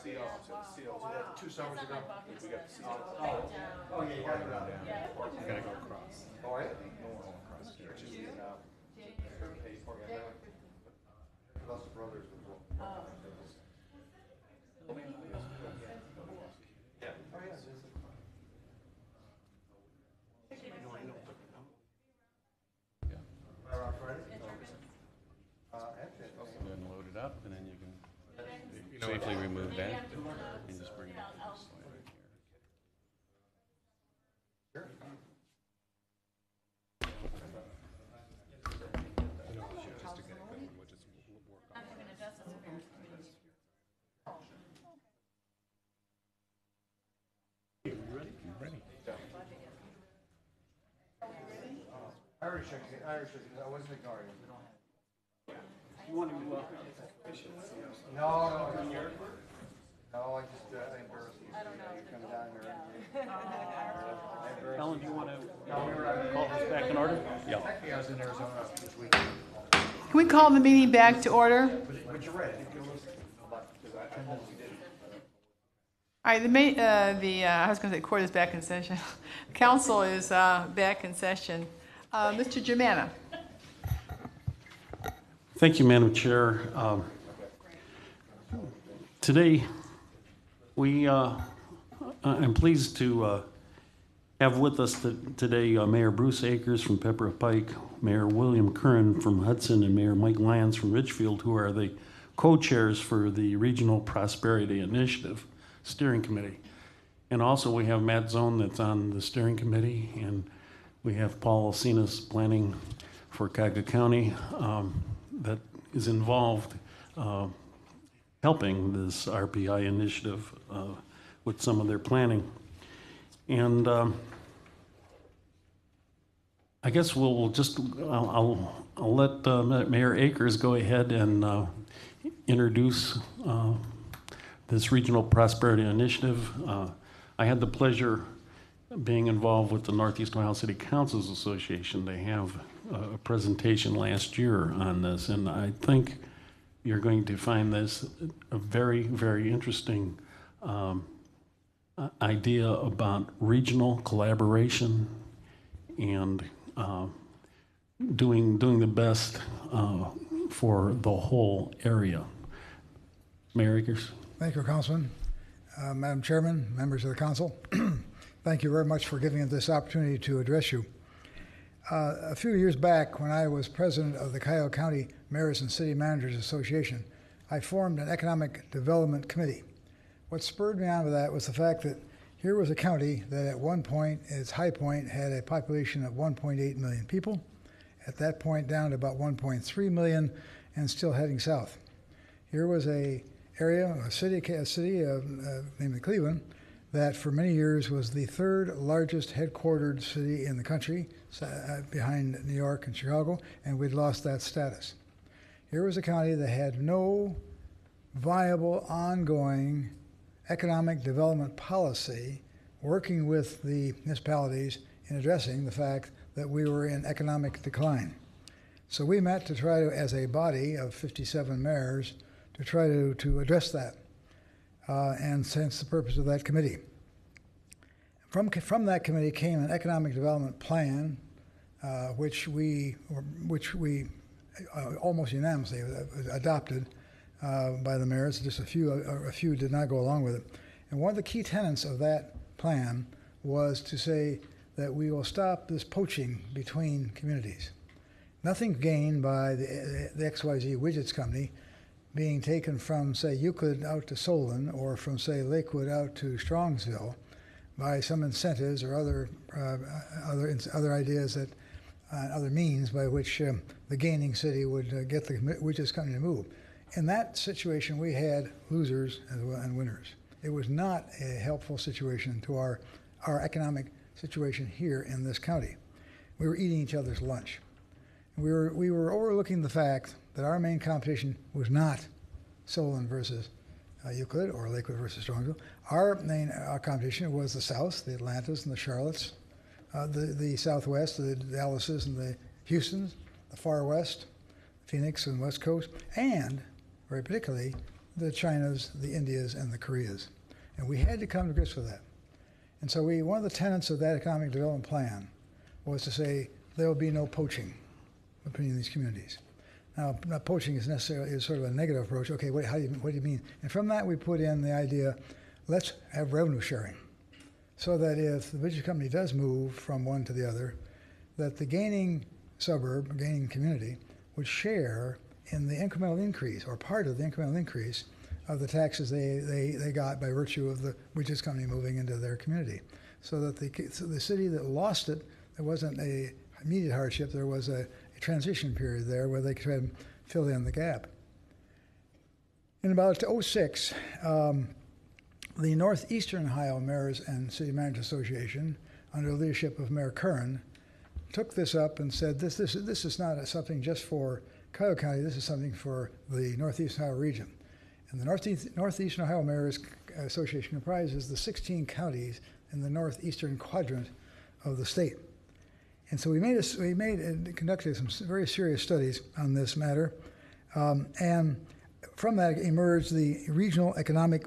2 summers ago. We got the CO. Oh, yeah, you gotta go down. You gotta go across. Oh, yeah? Across here. Lots of brothers as well. Yeah. Oh, yeah. Then load it up, and then you can safely remove that and just bring it up to the slide right here. I already shook it. I wasn't ignoring it. You want to No, I just, I embarrassed you. You come down there. Ellen, do you want to No, we were call this back in order? Yeah. Technically, I was in Arizona this week. Can we call the meeting back to order? But you're right. I think it was about, because I told you did. All right, I was going to say court is back in session. Council is back in session. Mr. Germana. Thank you, Madam Chair. Today, I'm pleased to have with us today Mayor Bruce Akers from Pepper Pike, Mayor William Curran from Hudson, and Mayor Mike Lyons from Ridgefield, who are the co-chairs for the Regional Prosperity Initiative Steering Committee. And also we have Matt Zone that's on the steering committee, and we have Paul Alcinas planning for Cuyahoga County that is involved helping this RPI initiative with some of their planning. And I guess I'll let Mayor Akers go ahead and introduce this Regional Prosperity Initiative. I had the pleasure of being involved with the Northeast Ohio City Councils Association. They have a presentation last year on this, and I think you're going to find this a very, very interesting idea about regional collaboration and doing the best for the whole area. Mayor Akers. Thank you, Councilman. Madam Chairman, members of the Council, thank you very much for giving us this opportunity to address you. A few years back, when I was president of the Cuyahoga County Mayors and City Managers Association, I formed an economic development committee. What spurred me on to that was the fact that here was a county that at one point, at its high point, had a population of 1.8 million people. At that point, down to about 1.3 million, and still heading south. Here was a city named Cleveland, that for many years was the third largest headquartered city in the country, behind New York and Chicago, and we'd lost that status. Here was a county that had no viable, ongoing economic development policy working with the municipalities in addressing the fact that we were in economic decline. So we met to try to, as a body of 57 mayors, to try to address that, and hence the purpose of that committee. From that committee came an economic development plan, which we almost unanimously adopted by the mayors. Just a few did not go along with it. And one of the key tenets of that plan was to say that we will stop this poaching between communities. Nothing gained by the XYZ Widgets Company being taken from, say, Euclid out to Solon, or from, say, Lakewood out to Strongsville, by some incentives or other ideas that other means by which the gaining city would get the Widgets Company to move. In that situation, we had losers and winners. It was not a helpful situation to our economic situation here in this county. We were eating each other's lunch. We were overlooking the fact that our main competition was not Solon versus Euclid or Lakewood versus Strongsville. Our main competition was the South, the Atlantas and the Charlottes, the Southwest, the Dallases and the Houstons, the Far West, Phoenix and West Coast, and very particularly the Chinas, the Indias, and the Koreas. And we had to come to grips with that. And so one of the tenets of that economic development plan was to say there will be no poaching between these communities. Now, not poaching is sort of a negative approach. Okay, what do you mean? And from that, we put in the idea, let's have revenue sharing, so that if the Bridges Company does move from one to the other, that the gaining suburb, gaining community, would share in the incremental increase, or part of the incremental increase, of the taxes they got by virtue of the Bridges Company moving into their community. So that the city that lost it, there wasn't a immediate hardship, there was a transition period there where they could try and fill in the gap. In about 2006, the Northeastern Ohio Mayors and City Managers Association, under the leadership of Mayor Curran, took this up and said, this is not something just for Cuyahoga County, this is something for the Northeast Ohio region. And the Northeastern Ohio Mayors Association comprises the 16 counties in the northeastern quadrant of the state. And so we conducted some very serious studies on this matter, and from that emerged the Regional Economic